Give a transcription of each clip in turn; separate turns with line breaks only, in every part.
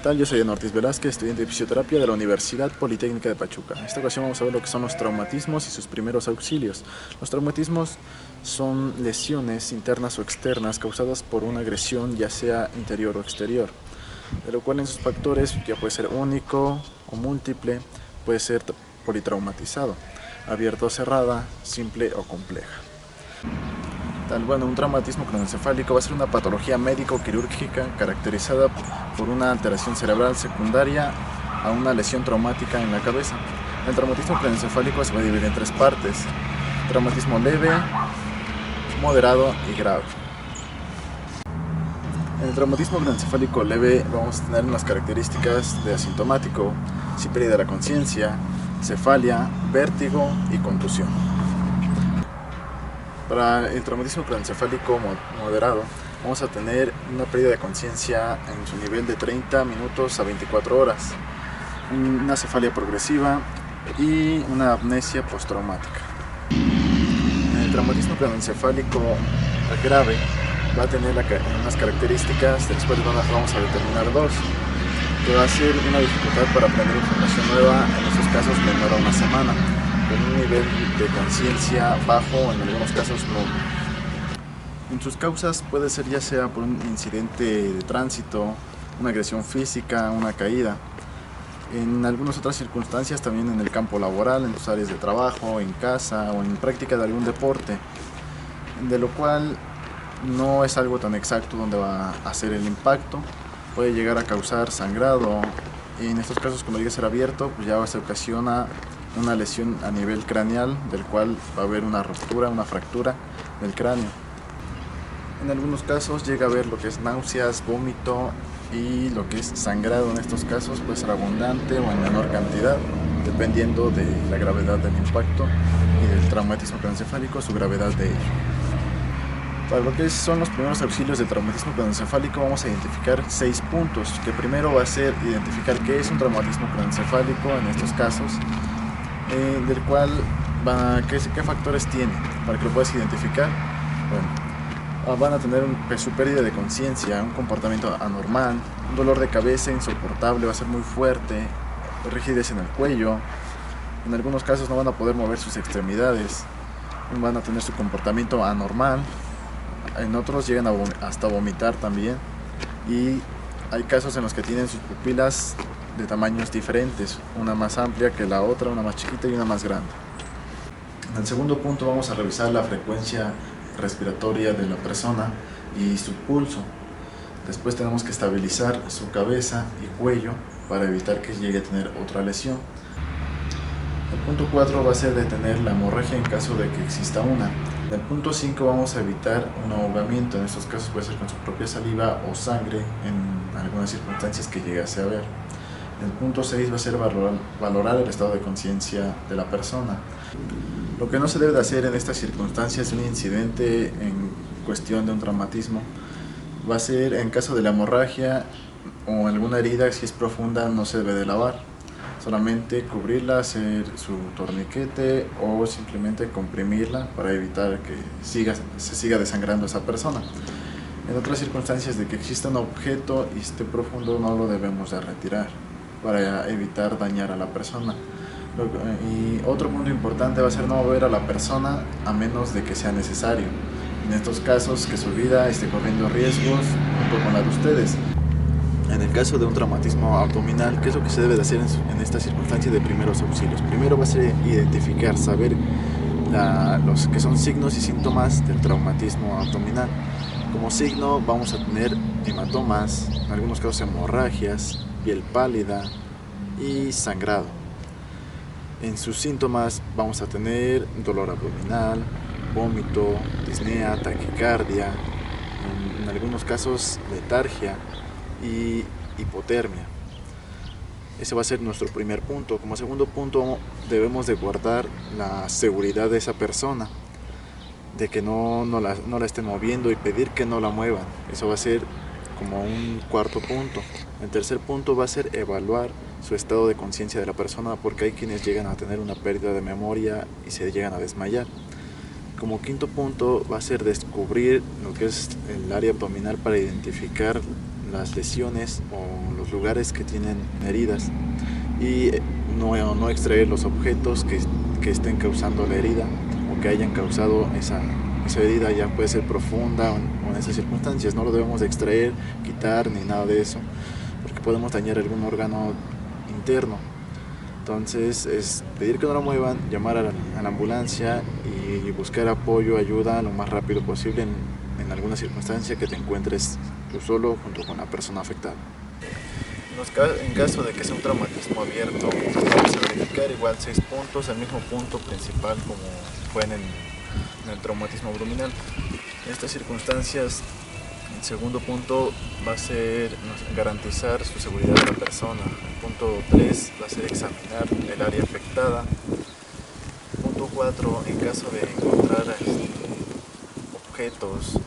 ¿Qué tal? Yo soy Eno Ortiz Velázquez, estudiante de fisioterapia de la Universidad Politécnica de Pachuca. En esta ocasión vamos a ver lo que son los traumatismos y sus primeros auxilios. Los traumatismos son lesiones internas o externas causadas por una agresión, ya sea interior o exterior, de lo cual en sus factores ya puede ser único o múltiple, puede ser politraumatizado, abierto o cerrada, simple o compleja. Bueno, un traumatismo craneoencefálico va a ser una patología médico-quirúrgica caracterizada por una alteración cerebral secundaria a una lesión traumática en la cabeza. El traumatismo craneoencefálico se va a dividir en tres partes: traumatismo leve, moderado y grave. En el traumatismo craneoencefálico leve vamos a tener unas características de asintomático, sin pérdida de la conciencia, cefalia, vértigo y contusión. Para el traumatismo craneoencefálico moderado vamos a tener una pérdida de conciencia en su nivel de 30 minutos a 24 horas, una cefalia progresiva y una amnesia postraumática. El traumatismo craneoencefálico grave va a tener unas características, de las cuales vamos a determinar dos, que va a ser una dificultad para aprender información nueva, en estos casos menor a una semana, con un nivel de conciencia bajo, en algunos casos nulo. En sus causas puede ser ya sea por un incidente de tránsito, una agresión física, una caída. En algunas otras circunstancias también en el campo laboral, en tus áreas de trabajo, en casa o en práctica de algún deporte, de lo cual no es algo tan exacto donde va a hacer el impacto. Puede llegar a causar sangrado y en estos casos, como llega a ser abierto, pues ya se ocasiona una lesión a nivel craneal, del cual va a haber una ruptura, una fractura del cráneo. En algunos casos llega a haber lo que es náuseas, vómito y lo que es sangrado. En estos casos puede ser abundante o en menor cantidad, dependiendo de la gravedad del impacto y del traumatismo craneoencefálico, su gravedad de ello. Para lo que son los primeros auxilios del traumatismo craneoencefálico vamos a identificar 6 puntos, que primero va a ser identificar qué es un traumatismo craneoencefálico en estos casos, del cual qué factores tiene para que lo puedas identificar. Bueno, van a tener su pérdida de conciencia, un comportamiento anormal, un dolor de cabeza insoportable, va a ser muy fuerte, rigidez en el cuello, en algunos casos no van a poder mover sus extremidades, van a tener su comportamiento anormal, en otros llegan hasta vomitar también, y hay casos en los que tienen sus pupilas de tamaños diferentes, una más amplia que la otra, una más chiquita y una más grande. En el segundo punto vamos a revisar la frecuencia respiratoria de la persona y su pulso. Después tenemos que estabilizar su cabeza y cuello para evitar que llegue a tener otra lesión. El punto 4 va a ser detener la hemorragia en caso de que exista una. En el punto 5 vamos a evitar un ahogamiento, en estos casos puede ser con su propia saliva o sangre en algunas circunstancias que llegase a haber. El punto 6 va a ser valorar el estado de conciencia de la persona. Lo que no se debe de hacer en estas circunstancias de un incidente en cuestión de un traumatismo va a ser, en caso de la hemorragia o alguna herida, si es profunda, no se debe de lavar. Solamente cubrirla, hacer su torniquete o simplemente comprimirla para evitar que se siga desangrando esa persona. En otras circunstancias de que exista un objeto y esté profundo, no lo debemos de retirar para evitar dañar a la persona. Y otro punto importante va a ser no mover a la persona a menos de que sea necesario. En estos casos, que su vida esté corriendo riesgos junto con la de ustedes. En el caso de un traumatismo abdominal, ¿qué es lo que se debe de hacer en esta circunstancia de primeros auxilios? Primero va a ser identificar, saber los que son signos y síntomas del traumatismo abdominal. Como signo vamos a tener hematomas, en algunos casos hemorragias, piel pálida y sangrado. En sus síntomas vamos a tener dolor abdominal, vómito, disnea, taquicardia, en algunos casos letargia y hipotermia. Ese va a ser nuestro primer punto. Como segundo punto debemos de guardar la seguridad de esa persona, de que no la estén moviendo y pedir que no la muevan. Eso va a ser como un cuarto punto. El tercer punto va a ser evaluar su estado de conciencia de la persona, porque hay quienes llegan a tener una pérdida de memoria y se llegan a desmayar. Como quinto punto va a ser descubrir lo que es el área abdominal para identificar las lesiones o los lugares que tienen heridas y no extraer los objetos que estén causando la herida o que hayan causado esa herida, ya puede ser profunda o en esas circunstancias. No lo debemos de extraer, quitar ni nada de eso, porque podemos dañar algún órgano interno. Entonces es pedir que no lo muevan, llamar a la ambulancia y buscar apoyo, ayuda lo más rápido posible en alguna circunstancia que te encuentres tú solo junto con la persona afectada. En caso de que sea un traumatismo abierto, vamos a verificar igual 6 puntos, el mismo punto principal como fue en el traumatismo abdominal. En estas circunstancias, el segundo punto va a ser garantizar su seguridad de la persona. El punto 3 va a ser examinar el área afectada. El punto 4, en caso de encontrar objetos,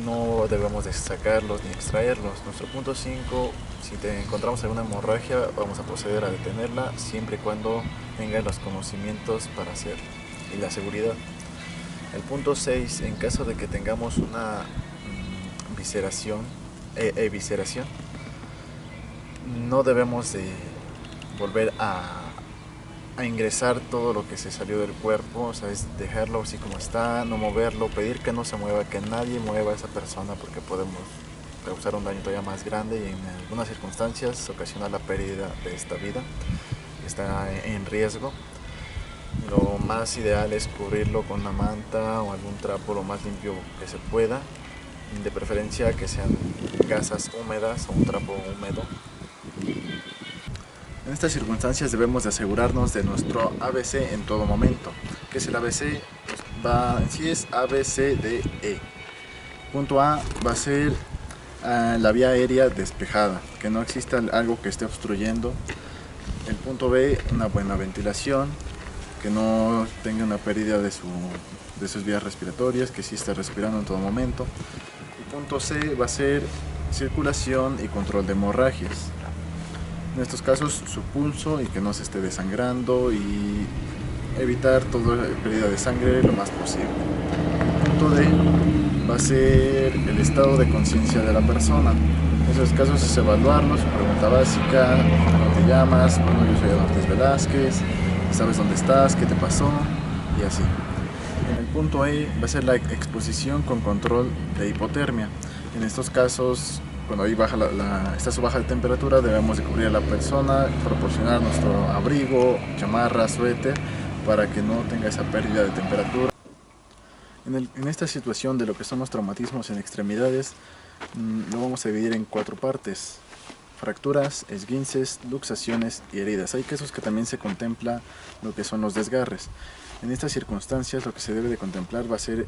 no debemos de sacarlos ni extraerlos. Nuestro punto 5, si encontramos alguna hemorragia, vamos a proceder a detenerla siempre y cuando tenga los conocimientos para hacerlo y la seguridad. El punto 6, en caso de que tengamos una evisceración, no debemos de volver a ingresar todo lo que se salió del cuerpo, o sea, es dejarlo así como está, no moverlo, pedir que no se mueva, que nadie mueva a esa persona porque podemos causar un daño todavía más grande y en algunas circunstancias ocasionar la pérdida de esta vida, que está en riesgo. Lo más ideal es cubrirlo con una manta o algún trapo lo más limpio que se pueda, de preferencia que sean gasas húmedas o un trapo húmedo. En estas circunstancias debemos de asegurarnos de nuestro ABC en todo momento. ¿Qué es el ABC? Pues en sí es ABCDE. Punto A va a ser la vía aérea despejada, que no exista algo que esté obstruyendo. El punto B, una buena ventilación, que no tenga una pérdida de sus vías respiratorias, que sí esté respirando en todo momento. El punto C va a ser circulación y control de hemorragias. En estos casos su pulso y que no se esté desangrando y evitar toda pérdida de sangre lo más posible. El punto D va a ser el estado de conciencia de la persona. En esos casos es evaluarlo, su pregunta básica: ¿cómo te llamas? Bueno, yo soy Adolfo Velázquez. ¿Sabes dónde estás? ¿Qué te pasó? Y así. En el punto E va a ser la exposición con control de hipotermia. En estos casos, cuando ahí está su baja de temperatura, debemos de cubrir a la persona, proporcionar nuestro abrigo, chamarra, suéter, para que no tenga esa pérdida de temperatura. En esta situación de lo que son los traumatismos en extremidades, lo vamos a dividir en 4 partes: fracturas, esguinces, luxaciones y heridas. Hay casos que también se contempla lo que son los desgarres. En estas circunstancias lo que se debe de contemplar va a ser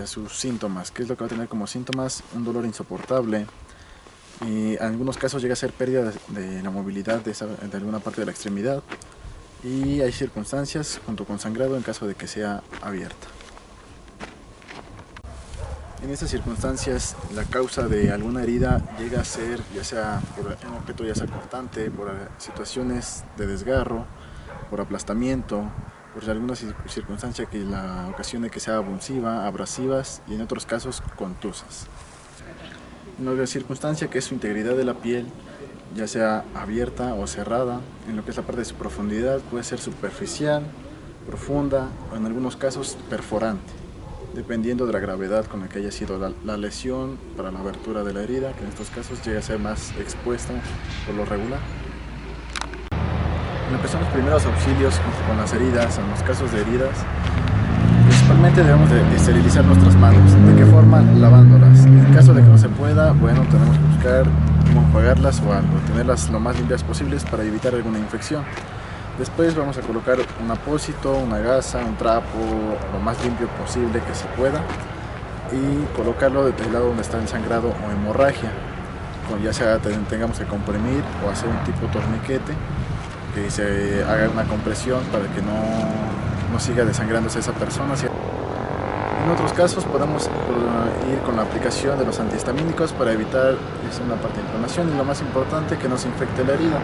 sus síntomas. ¿Qué es lo que va a tener como síntomas? Un dolor insoportable, y en algunos casos llega a ser pérdida de la movilidad de alguna parte de la extremidad, y hay circunstancias junto con sangrado en caso de que sea abierta. En estas circunstancias, la causa de alguna herida llega a ser ya sea por un objeto ya sea cortante, por situaciones de desgarro, por aplastamiento, por alguna circunstancia que la ocasione que sea abulsiva, abrasivas y en otros casos contusas. En otra circunstancia que es su integridad de la piel, ya sea abierta o cerrada, en lo que es la parte de su profundidad puede ser superficial, profunda o en algunos casos perforante, dependiendo de la gravedad con la que haya sido la lesión para la abertura de la herida, que en estos casos llega a ser más expuesta por lo regular. En lo que son los primeros auxilios con las heridas, en los casos de heridas, principalmente debemos de esterilizar nuestras manos. ¿De qué forma? Lavándolas. En caso de que no se pueda, bueno, tenemos que buscar cómo enjuagarlas o algo, tenerlas lo más limpias posibles para evitar alguna infección. Después vamos a colocar un apósito, una gasa, un trapo, lo más limpio posible que se pueda, y colocarlo del lado donde está el sangrado o hemorragia, ya sea tengamos que comprimir o hacer un tipo torniquete, que se haga una compresión para que no siga desangrándose esa persona. En otros casos podemos ir con la aplicación de los antihistamínicos para evitar una parte de inflamación, y lo más importante, que no se infecte la herida.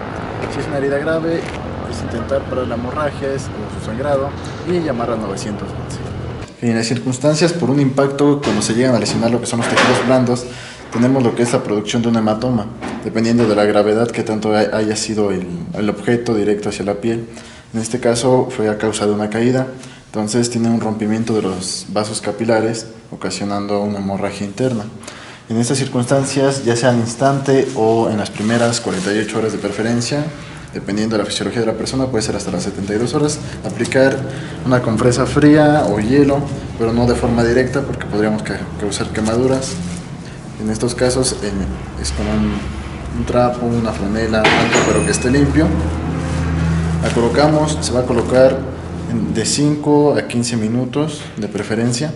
Si es una herida grave, es intentar parar la hemorragia o su sangrado y llamar al 911. En las circunstancias por un impacto, cuando se llegan a lesionar lo que son los tejidos blandos, tenemos lo que es la producción de un hematoma, dependiendo de la gravedad que tanto haya sido el objeto directo hacia la piel. En este caso fue a causa de una caída, entonces tiene un rompimiento de los vasos capilares, ocasionando una hemorragia interna. En estas circunstancias, ya sea al instante o en las primeras 48 horas de preferencia, dependiendo de la fisiología de la persona, puede ser hasta las 72 horas, aplicar una compresa fría o hielo, pero no de forma directa porque podríamos causar quemaduras. En estos casos es con un trapo, una franela, algo pero que esté limpio. La colocamos, se va a colocar de 5 a 15 minutos de preferencia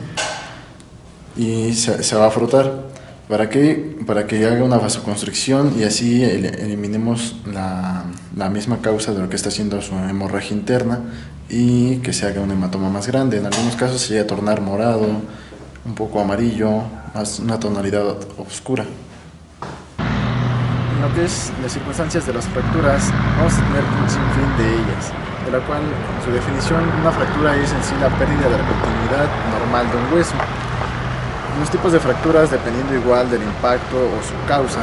y se va a frotar. ¿Para qué? Para que haga una vasoconstricción y así eliminemos la misma causa de lo que está haciendo su hemorragia interna y que se haga un hematoma más grande. En algunos casos se llega a tornar morado, un poco amarillo, más una tonalidad oscura. En lo que es las circunstancias de las fracturas, vamos a tener un sinfín de ellas, de la cual, en su definición, una fractura es en sí la pérdida de la continuidad normal de un hueso. Los tipos de fracturas, dependiendo igual del impacto o su causa,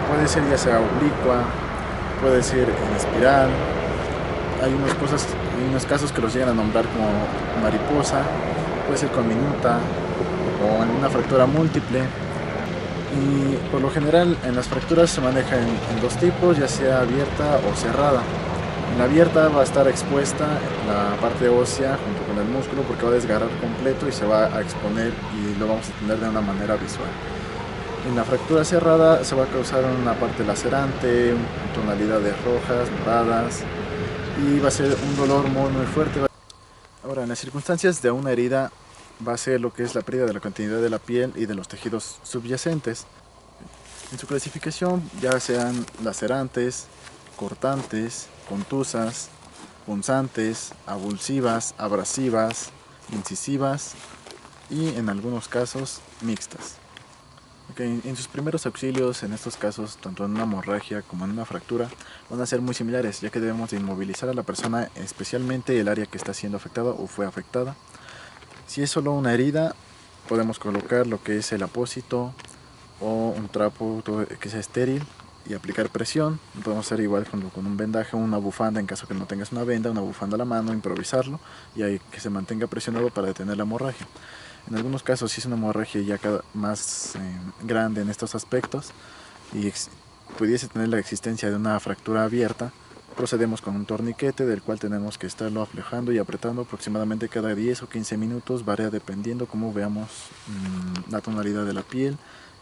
puede ser ya sea oblicua, puede ser en espiral. Hay unos casos que los llegan a nombrar como mariposa, puede ser con minuta o en una fractura múltiple. Y por lo general en las fracturas se maneja en dos tipos, ya sea abierta o cerrada. En la abierta va a estar expuesta la parte ósea junto con el músculo porque va a desgarrar completo y se va a exponer y lo vamos a tener de una manera visual. En la fractura cerrada se va a causar una parte lacerante, tonalidades rojas, moradas y va a ser un dolor muy fuerte. Ahora, en las circunstancias de una herida va a ser lo que es la pérdida de la continuidad de la piel y de los tejidos subyacentes. En su clasificación ya sean lacerantes, cortantes, contusas, punzantes, avulsivas, abrasivas, incisivas y en algunos casos mixtas. En sus primeros auxilios, en estos casos, tanto en una hemorragia como en una fractura, van a ser muy similares, ya que debemos de inmovilizar a la persona, especialmente el área que está siendo afectada o fue afectada. Si es solo una herida, podemos colocar lo que es el apósito o un trapo que sea estéril y aplicar presión. Podemos hacer igual con un vendaje o una bufanda en caso que no tengas una venda, una bufanda a la mano, improvisarlo y ahí que se mantenga presionado para detener la hemorragia. En algunos casos, si es una hemorragia ya más grande en estos aspectos y pudiese tener la existencia de una fractura abierta, procedemos con un torniquete del cual tenemos que estarlo aflojando y apretando aproximadamente cada 10 o 15 minutos, varía dependiendo cómo veamos la tonalidad de la piel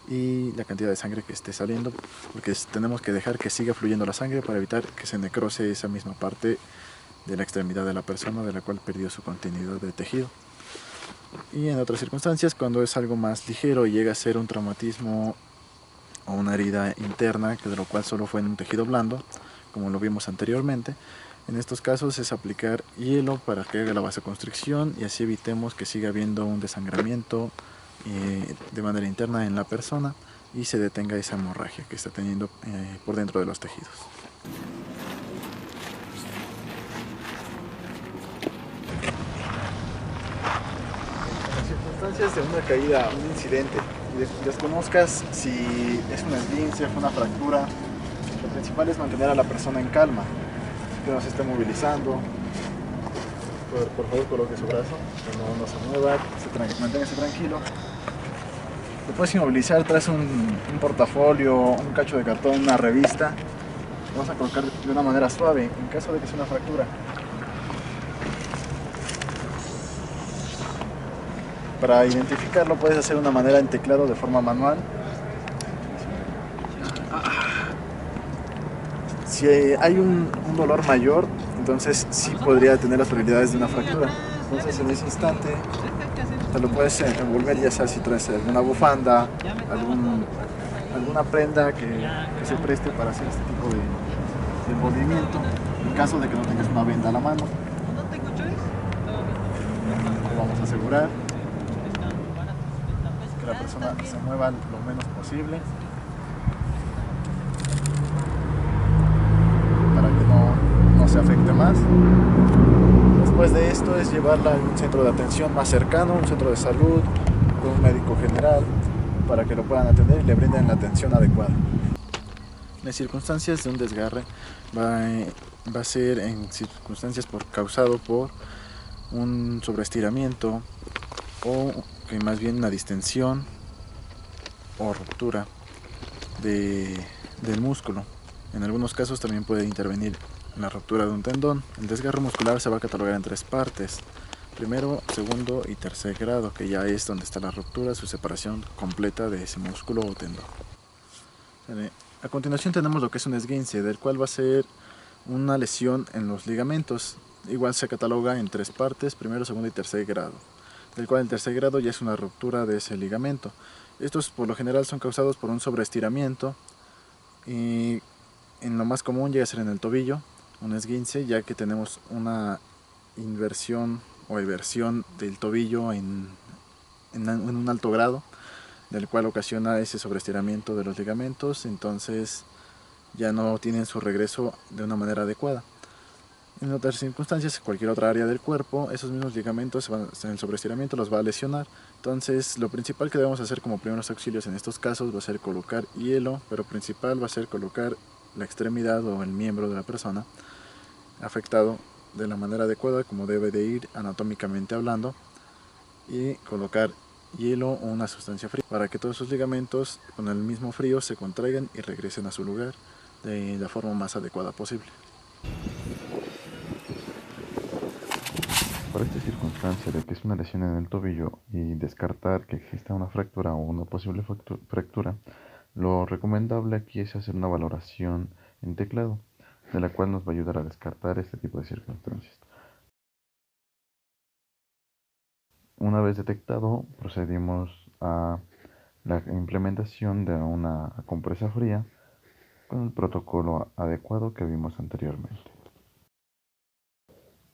y la cantidad de sangre que esté saliendo, porque tenemos que dejar que siga fluyendo la sangre para evitar que se necrose esa misma parte de la extremidad de la persona de la cual perdió su continuidad de tejido. Y en otras circunstancias, cuando es algo más ligero y llega a ser un traumatismo o una herida interna, que de lo cual solo fue en un tejido blando, como lo vimos anteriormente, en estos casos es aplicar hielo para que haga la vasoconstricción y así evitemos que siga habiendo un desangramiento de manera interna en la persona y se detenga esa hemorragia que está teniendo por dentro de los tejidos. De una caída, un incidente y desconozcas si es un esguince, fue una fractura, lo principal es mantener a la persona en calma, que no se esté movilizando. Por favor, coloque su brazo, que no se mueva, manténgase tranquilo. Lo puedes inmovilizar, traes un portafolio, un cacho de cartón, una revista. Lo vas a colocar de una manera suave en caso de que sea una fractura. Para identificarlo puedes hacer una manera en teclado de forma manual. Si hay un dolor mayor, entonces sí podría tener las probabilidades de una fractura. Entonces en ese instante te lo puedes envolver, ya sea si traes alguna bufanda, alguna prenda que se preste para hacer este tipo de envolvimiento, en caso de que no tengas una venda a la mano. Lo vamos a asegurar que la persona se mueva lo menos posible para que no se afecte más. Después de esto es llevarla a un centro de atención más cercano, un centro de salud, con un médico general, para que lo puedan atender y le brinden la atención adecuada. Las circunstancias de un desgarre va a ser en circunstancias causado por un sobreestiramiento o que más bien una distensión o ruptura del músculo. En algunos casos también puede intervenir la ruptura de un tendón. El desgarro muscular se va a catalogar en 3 partes: primero, segundo y tercer grado, que ya es donde está la ruptura, su separación completa de ese músculo o tendón. A continuación tenemos lo que es un esguince, del cual va a ser una lesión en los ligamentos. Igual se cataloga en 3 partes: primero, segundo y tercer grado, del cual el tercer grado ya es una ruptura de ese ligamento. Estos por lo general son causados por un sobreestiramiento y en lo más común llega a ser en el tobillo, un esguince, ya que tenemos una inversión o eversión del tobillo en un alto grado, del cual ocasiona ese sobreestiramiento de los ligamentos, entonces ya no tienen su regreso de una manera adecuada. En otras circunstancias, cualquier otra área del cuerpo, esos mismos ligamentos en el sobreestiramiento los va a lesionar. Entonces, lo principal que debemos hacer como primeros auxilios en estos casos va a ser colocar hielo, pero principal va a ser colocar la extremidad o el miembro de la persona afectado de la manera adecuada, como debe de ir anatómicamente hablando, y colocar hielo o una sustancia fría para que todos sus ligamentos con el mismo frío se contraigan y regresen a su lugar de la forma más adecuada posible.
Para esta circunstancia de que es una lesión en el tobillo y descartar que exista una fractura o una posible fractura, lo recomendable aquí es hacer una valoración en teclado, de la cual nos va a ayudar a descartar este tipo de circunstancias. Una vez detectado, procedimos a la implementación de una compresa fría con el protocolo adecuado que vimos anteriormente.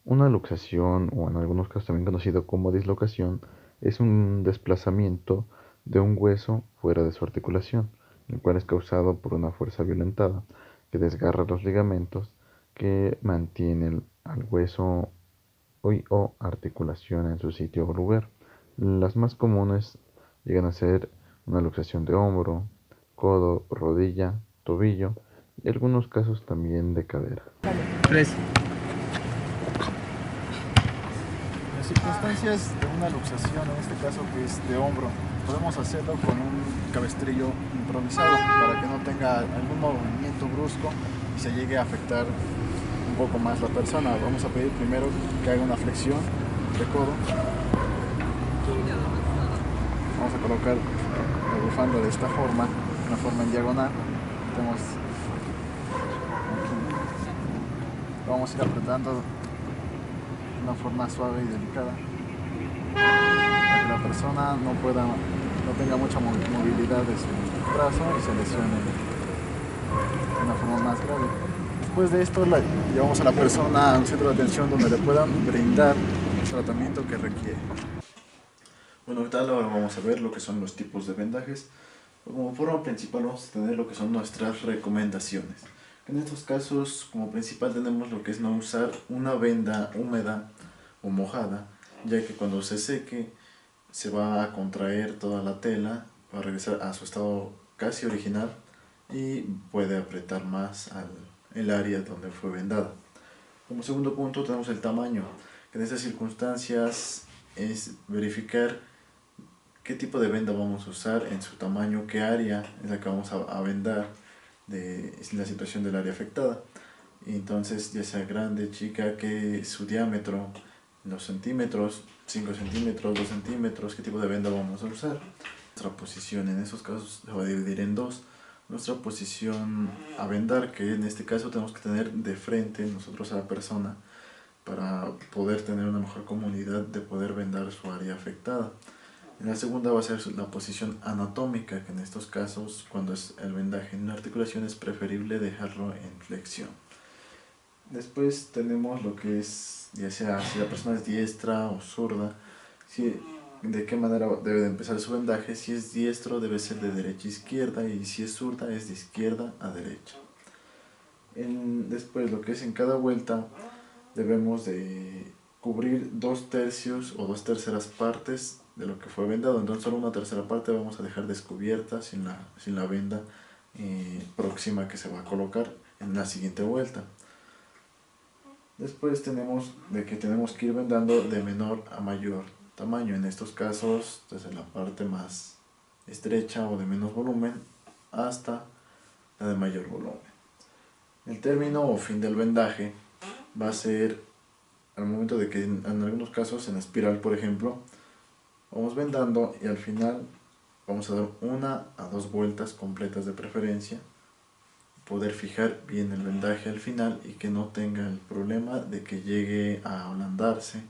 Una luxación, o en algunos casos también conocido como dislocación, es un desplazamiento de un hueso fuera de su articulación, el cual es causado por una fuerza violentada que desgarra los ligamentos que mantienen al hueso o articulación en su sitio o lugar. Las más comunes llegan a ser una luxación de hombro, codo, rodilla, tobillo y algunos casos también de cadera.
3.
Las circunstancias de una luxación, en este caso que es de hombro, podemos hacerlo con un cabestrillo improvisado para que no tenga algún movimiento brusco y se llegue a afectar un poco más la persona. Vamos a pedir primero que haga una flexión de codo. Vamos a colocar la bufanda de esta forma, una forma en diagonal. Tenemos aquí. Vamos a ir apretando de una forma suave y delicada para que la persona no tenga mucha movilidad de su brazo y se lesione de una forma más grave. Después de esto llevamos a la persona a un centro de atención donde le puedan brindar el tratamiento que requiere. Bueno, ¿qué tal? Ahora vamos a ver lo que son los tipos de vendajes. Como forma principal vamos a tener lo que son nuestras recomendaciones. En estos casos, como principal tenemos lo que es no usar una venda húmeda o mojada, ya que cuando se seque se va a contraer toda la tela para regresar a su estado casi original y puede apretar más el área donde fue vendada. Como segundo punto tenemos el tamaño, que en estas circunstancias es verificar qué tipo de venda vamos a usar, en su tamaño, qué área es la que vamos a vendar de la situación del área afectada. Entonces, ya sea grande, chica, que su diámetro, los centímetros, 5 centímetros, 2 centímetros, qué tipo de venda vamos a usar. Nuestra posición en esos casos se va a dividir en dos. Nuestra posición a vendar, que en este caso tenemos que tener de frente nosotros a la persona para poder tener una mejor comodidad de poder vendar su área afectada. En la segunda va a ser la posición anatómica, que en estos casos, cuando es el vendaje en una articulación, es preferible dejarlo en flexión. Después tenemos lo que es, ya sea si la persona es diestra o zurda, de qué manera debe de empezar su vendaje. Si es diestro debe ser de derecha a izquierda y si es zurda es de izquierda a derecha. Después lo que es en cada vuelta debemos de cubrir 2/3 o 2/3 partes de lo que fue vendado. Entonces solo una tercera parte vamos a dejar descubierta sin la venda próxima que se va a colocar en la siguiente vuelta. Después tenemos que ir vendando de menor a mayor tamaño. En estos casos, desde la parte más estrecha o de menos volumen hasta la de mayor volumen. El término o fin del vendaje va a ser al momento de que en algunos casos en espiral, por ejemplo, vamos vendando y al final vamos a dar 1 a 2 vueltas completas de preferencia, poder fijar bien el vendaje al final y que no tenga el problema de que llegue a ablandarse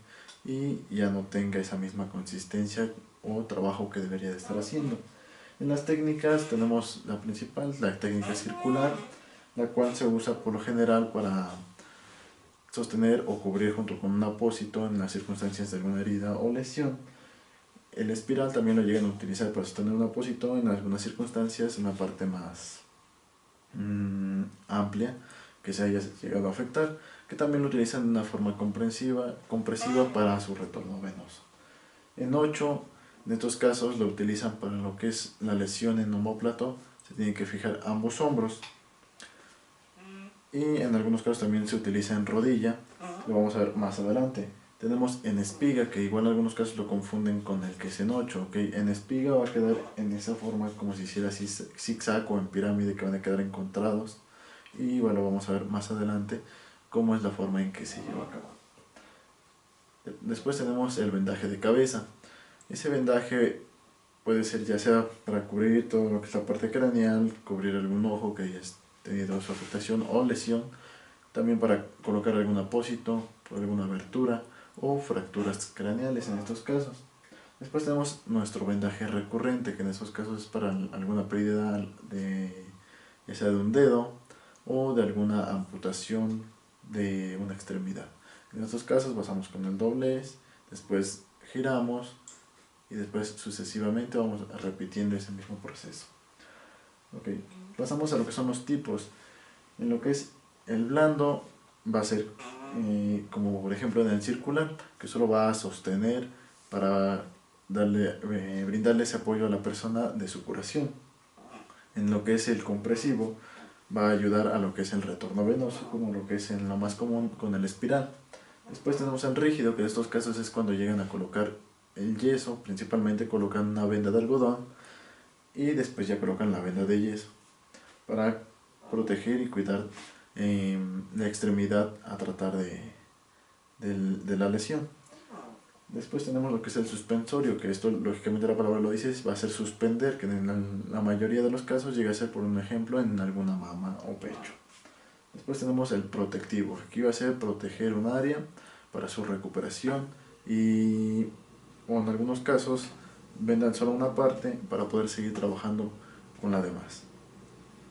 y ya no tenga esa misma consistencia o trabajo que debería de estar haciendo. En las técnicas tenemos la principal, la técnica circular, la cual se usa por lo general para sostener o cubrir junto con un apósito en las circunstancias de alguna herida o lesión. El espiral también lo llegan a utilizar para sostener un apósito en algunas circunstancias, en una parte más amplia que se haya llegado a afectar, que también lo utilizan de una forma compresiva para su retorno venoso. En 8 de estos casos lo utilizan para lo que es la lesión en omóplato, se tienen que fijar ambos hombros, y en algunos casos también se utiliza en rodilla, lo vamos a ver más adelante. Tenemos en espiga, que igual en algunos casos lo confunden con el que es en 8, ¿okay? En espiga va a quedar en esa forma como si hiciera zigzag o en pirámide, que van a quedar encontrados, y bueno, vamos a ver más adelante cómo es la forma en que se lleva a cabo. Después tenemos el vendaje de cabeza. Ese vendaje puede ser ya sea para cubrir todo lo que es la parte craneal, cubrir algún ojo que haya tenido su afectación o lesión, también para colocar algún apósito, por alguna abertura o fracturas craneales en estos casos. Después tenemos nuestro vendaje recurrente, que en estos casos es para alguna pérdida ya sea de un dedo o de alguna amputación de una extremidad. En estos casos pasamos con el doblez, después giramos y después sucesivamente vamos repitiendo ese mismo proceso. Okay. Pasamos a lo que son los tipos. En lo que es el blando va a ser como por ejemplo en el circular, que solo va a sostener para brindarle ese apoyo a la persona de su curación. En lo que es el compresivo va a ayudar a lo que es el retorno venoso, como lo que es en lo más común con el espiral. Después tenemos el rígido, que en estos casos es cuando llegan a colocar el yeso, principalmente colocan una venda de algodón y después ya colocan la venda de yeso para proteger y cuidar la extremidad a tratar de la lesión. Después tenemos lo que es el suspensorio, que esto lógicamente la palabra lo dice, va a ser suspender, que en la mayoría de los casos llega a ser, por un ejemplo, en alguna mama o pecho. Después tenemos el protectivo, que aquí va a ser proteger un área para su recuperación o en algunos casos vendan solo una parte para poder seguir trabajando con la demás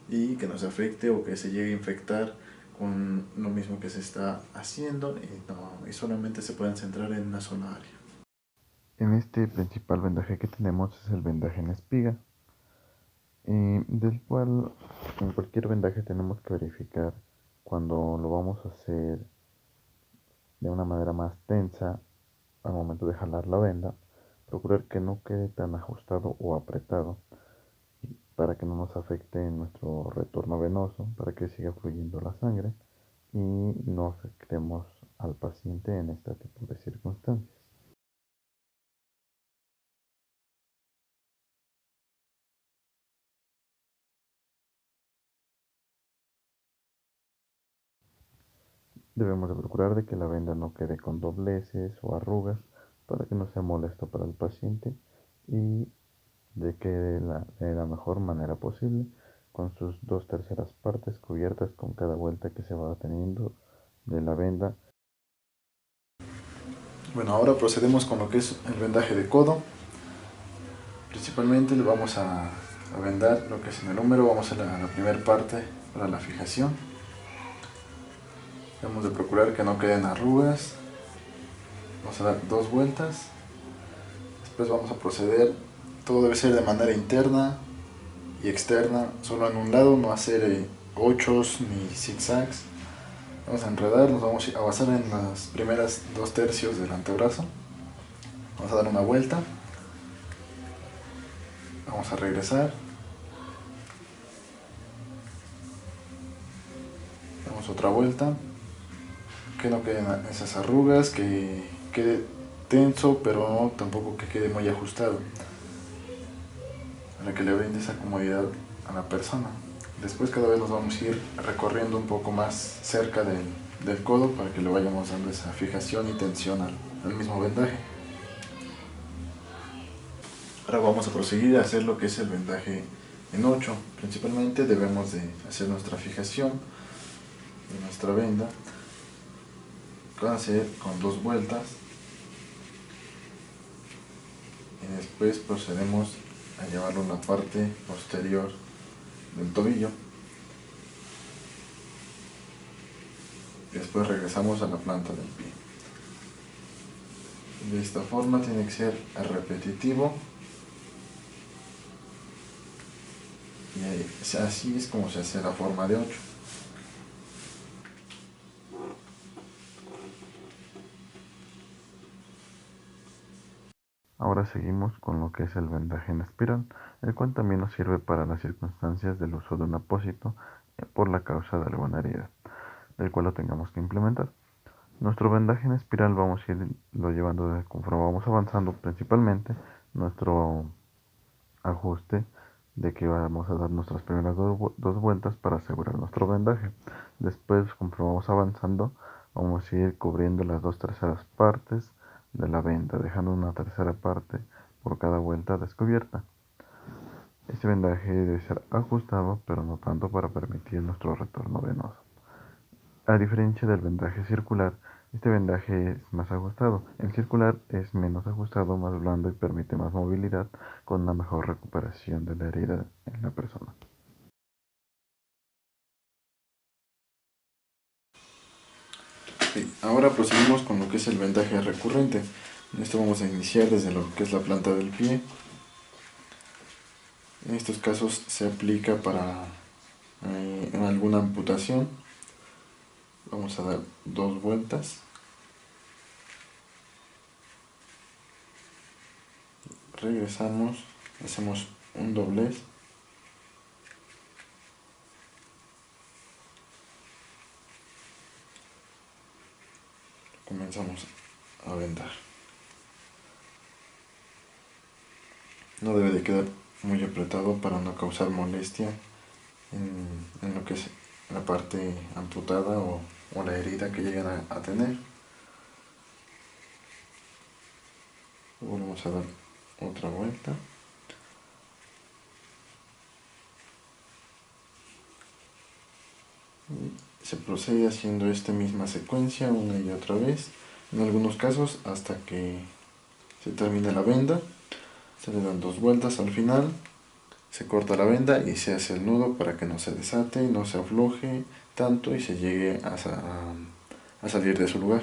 y que no se afecte o que se llegue a infectar con lo mismo que se está haciendo y solamente se pueden centrar en una sola área.
En este principal vendaje que tenemos es el vendaje en espiga, del cual en cualquier vendaje tenemos que verificar cuando lo vamos a hacer de una manera más tensa al momento de jalar la venda, procurar que no quede tan ajustado o apretado para que no nos afecte en nuestro retorno venoso, para que siga fluyendo la sangre y no afectemos al paciente en este tipo de circunstancias. Debemos de procurar de que la venda no quede con dobleces o arrugas para que no sea molesto para el paciente y de que de la mejor manera posible, con sus 2/3 partes cubiertas con cada vuelta que se va teniendo de la venda.
Bueno, ahora procedemos con lo que es el vendaje de codo. Principalmente le vamos a vendar lo que es en el húmero, vamos a la primera parte para la fijación. Debemos de procurar que no queden arrugas. Vamos a dar 2 vueltas. Después vamos a proceder, todo debe ser de manera interna y externa, solo en un lado, no hacer ochos ni zigzags. Vamos a enredar, nos vamos a basar en las primeras 2/3 del antebrazo. Vamos a dar una vuelta Vamos a regresar. Damos otra vuelta. Que no queden esas arrugas, que quede tenso, pero no tampoco que quede muy ajustado, para que le brinde esa comodidad a la persona. Después cada vez nos vamos a ir recorriendo un poco más cerca del codo para que le vayamos dando esa fijación y tensión al mismo vendaje. Ahora vamos a proseguir a hacer lo que es el vendaje en 8. Principalmente debemos de hacer nuestra fijación de nuestra venda. Van a hacer con 2 vueltas y después procedemos a llevarlo en la parte posterior del tobillo. Después regresamos a la planta del pie. De esta forma tiene que ser repetitivo y así es como se hace la forma de 8.
Ahora seguimos con lo que es el vendaje en espiral, el cual también nos sirve para las circunstancias del uso de un apósito por la causa de alguna herida, del cual lo tengamos que implementar. Nuestro vendaje en espiral vamos a irlo llevando conforme vamos avanzando, principalmente nuestro ajuste de que vamos a dar nuestras primeras dos vueltas para asegurar nuestro vendaje. Después, conforme vamos avanzando, vamos a ir cubriendo las 2/3 partes de la venda, dejando una tercera parte por cada vuelta descubierta. Este vendaje debe ser ajustado, pero no tanto para permitir nuestro retorno venoso. A diferencia del vendaje circular, este vendaje es más ajustado. El circular es menos ajustado, más blando y permite más movilidad con una mejor recuperación de la herida en la persona.
Ahora proseguimos con lo que es el vendaje recurrente. En esto vamos a iniciar desde lo que es la planta del pie. En estos casos se aplica para en alguna amputación. Vamos a dar 2 vueltas. Regresamos, hacemos un doblez. Comenzamos a vendar. No debe de quedar muy apretado para no causar molestia en lo que es la parte amputada o la herida que llegan a tener. Volvemos a dar otra vuelta. Y se procede haciendo esta misma secuencia una y otra vez, en algunos casos hasta que se termine la venda. Se le dan 2 vueltas al final, se corta la venda y se hace el nudo para que no se desate, no se afloje tanto y se llegue a salir de su lugar.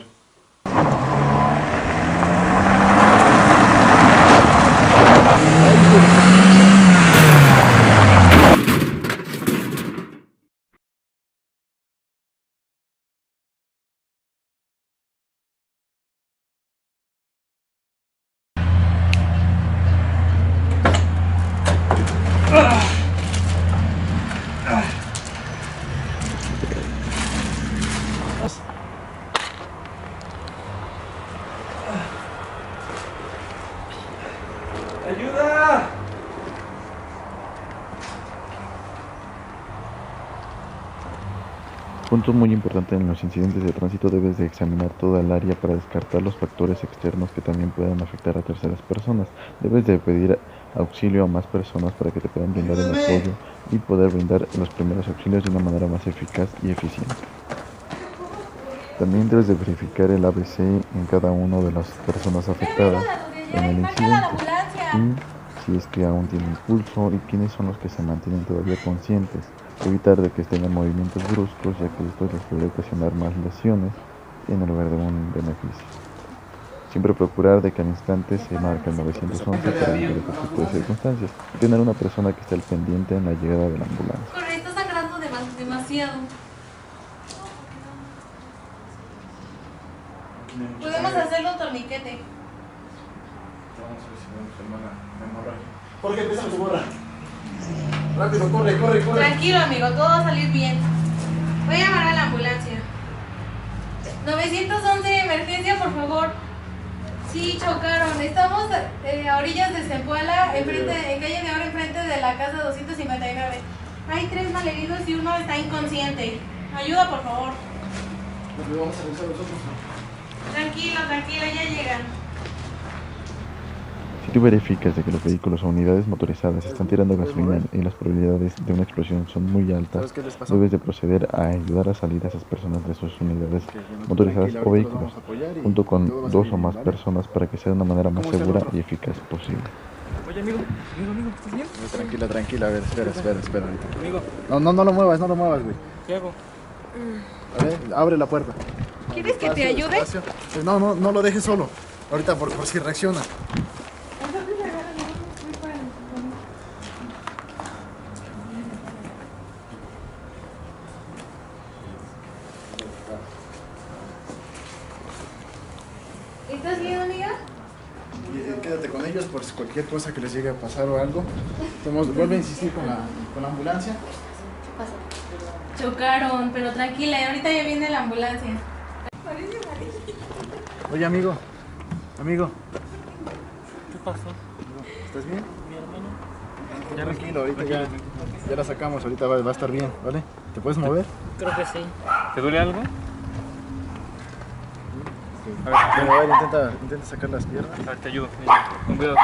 ¡Ayuda!
Punto muy importante: en los incidentes de tránsito debes de examinar toda el área para descartar los factores externos que también puedan afectar a terceras personas. Debes de pedir auxilio a más personas para que te puedan brindar el apoyo y poder brindar los primeros auxilios de una manera más eficaz y eficiente. También debes de verificar el ABC en cada una de las personas afectadas en el incidente y si es que aún tienen pulso y quiénes son los que se mantienen todavía conscientes. Evitar de que estén en movimientos bruscos, ya que esto les puede ocasionar más lesiones en lugar de un beneficio. Siempre procurar de que al instante se marque el 911 para evitar este tipo de circunstancias y tener una persona que esté al pendiente en la llegada de la ambulancia.
Corre, está sangrando demasiado. Podemos hacerlo un torniquete.
Vamos a ver si vemos la hemorragia. Jorge, pésame tu gorra. Rápido, corre, corre, corre.
Tranquilo, amigo, todo va a salir bien. Voy a llamar a la ambulancia. 911, emergencia, por favor. Sí, chocaron. Estamos a orillas de Zempoala, en calle de Oro, enfrente de la casa 259. Hay 3 malheridos y uno está inconsciente. Ayuda, por favor.
Lo vamos a revisar nosotros.
Tranquilo, tranquilo, ya llegan.
Si tú verificas de que los vehículos o unidades motorizadas están tirando gasolina y las probabilidades de una explosión son muy altas,
¿Sabes qué les pasó?
debes de proceder a ayudar a salir a esas personas de sus unidades
Que no te
motorizadas
tranquila,
o
ahorita los
vehículos,
vamos a apoyar y
junto
todo
con
va a
2
salir
o más
bien, ¿vale?
personas para que sea de una manera más
¿Cómo está el
segura
otro?
y eficaz posible.
Oye, amigo, ¿estás bien?
Tranquila, tranquila, a ver, espera ahorita.
Amigo,
No lo muevas, güey.
¿qué hago?
A ver, abre la puerta.
¿Quieres que te
Despacio,
ayude?
despacio. No lo dejes solo. Ahorita por si reacciona.
¿Estás bien, amiga?
Quédate con ellos por si cualquier cosa que les llegue a pasar o algo. Vuelve a insistir con la ambulancia.
Chocaron, pero tranquila, ahorita ya viene la ambulancia.
Oye, amigo.
¿Qué pasó?
¿Estás bien?
Mi hermano.
Ya tranquilo, ahorita ya la sacamos, ahorita va a estar bien, ¿vale? ¿Te puedes mover?
Creo que sí. ¿Te duele algo?
Bueno, a ver, intenta sacar las piernas.
A ver, te ayudo. Con cuidado, con cuidado.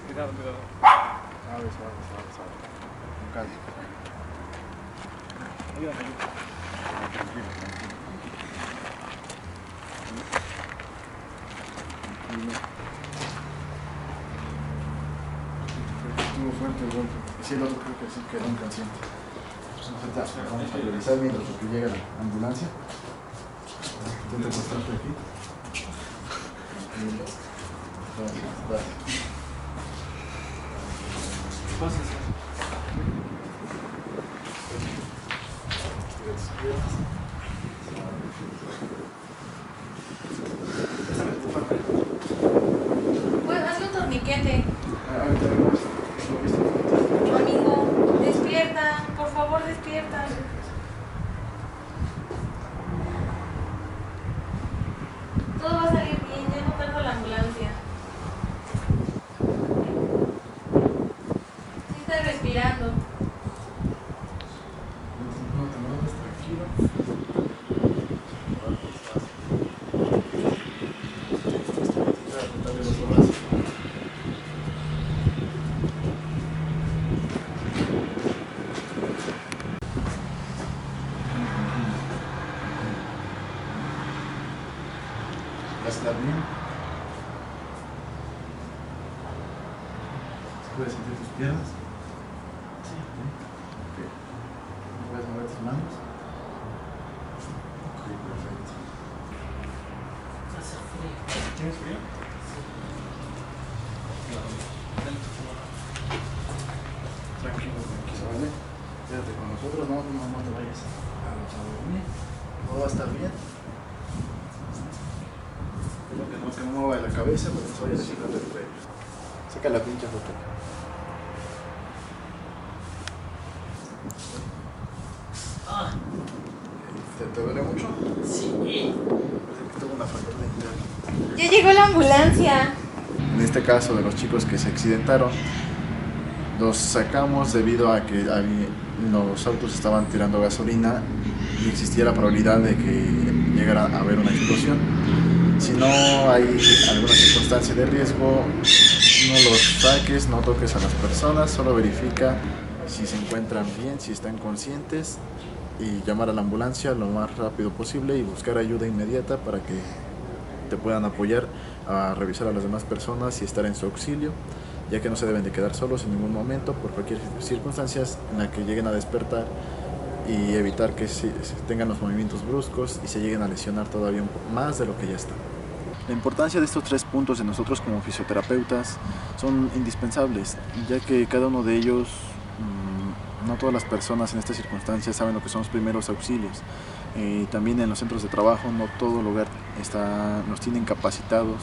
Cuidado.
Suave. Con calma. Ayúdame. Estuvo fuerte el golpe. Sí, el otro creo que sí quedó inconsciente. Entonces, vamos a revisar mientras que llega la ambulancia. Intenta acostarte aquí. Gracias.
Bueno, hazle un torniquete. Amigo, despierta, por favor, despierta. Todo va a salir bien, ya no tarda la ambulancia. Sí está respirando.
No te muevas, tranquilo. Dale los brazos. ¿Va a estar bien? ¿Se puede sentir tus piernas? Sí. Ok. ¿Puedes mover tus manos? Ok, perfecto. ¿Tienes frío? Tranquilo, ¿vale? Quédate con nosotros, no te vayas a dormir. Todo va a estar bien. Que no mueva la cabeza porque no se vaya a desinflar el cuello. Saca la pincha foto. ¿Te duele mucho?
Sí.
Parece que tuvo una fractura interna.
Ya llegó la ambulancia.
En este caso de los chicos que se accidentaron, los sacamos debido a que los autos estaban tirando gasolina y existía la probabilidad de que llegara a haber una explosión. Si no hay alguna circunstancia de riesgo, no los saques, no toques a las personas, solo verifica si se encuentran bien, si están conscientes y llamar a la ambulancia lo más rápido posible y buscar ayuda inmediata para que te puedan apoyar a revisar a las demás personas y estar en su auxilio, ya que no se deben de quedar solos en ningún momento por cualquier circunstancia en la que lleguen a despertar y evitar que se tengan los movimientos bruscos y se lleguen a lesionar todavía un poco más de lo que ya está. La importancia de estos 3 puntos de nosotros como fisioterapeutas son indispensables, ya que cada uno de ellos, no todas las personas en estas circunstancias saben lo que son los primeros auxilios. También en los centros de trabajo no todo lugar nos tienen capacitados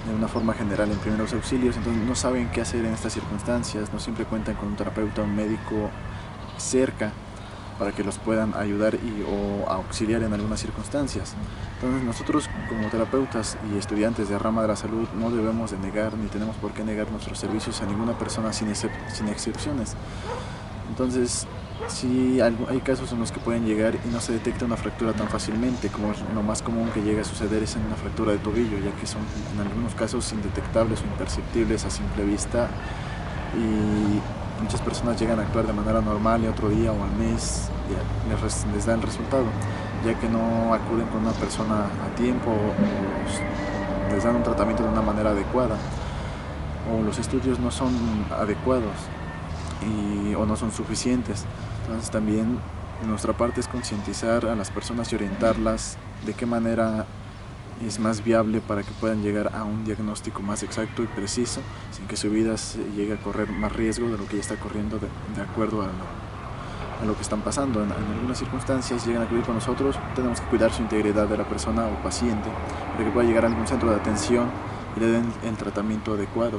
de una forma general en primeros auxilios, entonces no saben qué hacer en estas circunstancias, no siempre cuentan con un terapeuta o un médico cerca para que los puedan ayudar o auxiliar en algunas circunstancias. Entonces nosotros como terapeutas y estudiantes de rama de la salud no debemos de negar ni tenemos por qué negar nuestros servicios a ninguna persona sin excepciones. Entonces sí hay casos en los que pueden llegar y no se detecta una fractura tan fácilmente, como lo más común que llega a suceder es en una fractura de tobillo, ya que son en algunos casos indetectables o imperceptibles a simple vista, y muchas personas llegan a actuar de manera normal y otro día o al mes les da el resultado, ya que no acuden con una persona a tiempo o les dan un tratamiento de una manera adecuada, o los estudios no son adecuados o no son suficientes. Entonces también de nuestra parte es concientizar a las personas y orientarlas de qué manera es más viable para que puedan llegar a un diagnóstico más exacto y preciso, sin que su vida se llegue a correr más riesgo de lo que ya está corriendo de acuerdo a lo que están pasando. En algunas circunstancias llegan a acudir con nosotros, tenemos que cuidar su integridad de la persona o paciente para que pueda llegar a algún centro de atención y le den el tratamiento adecuado.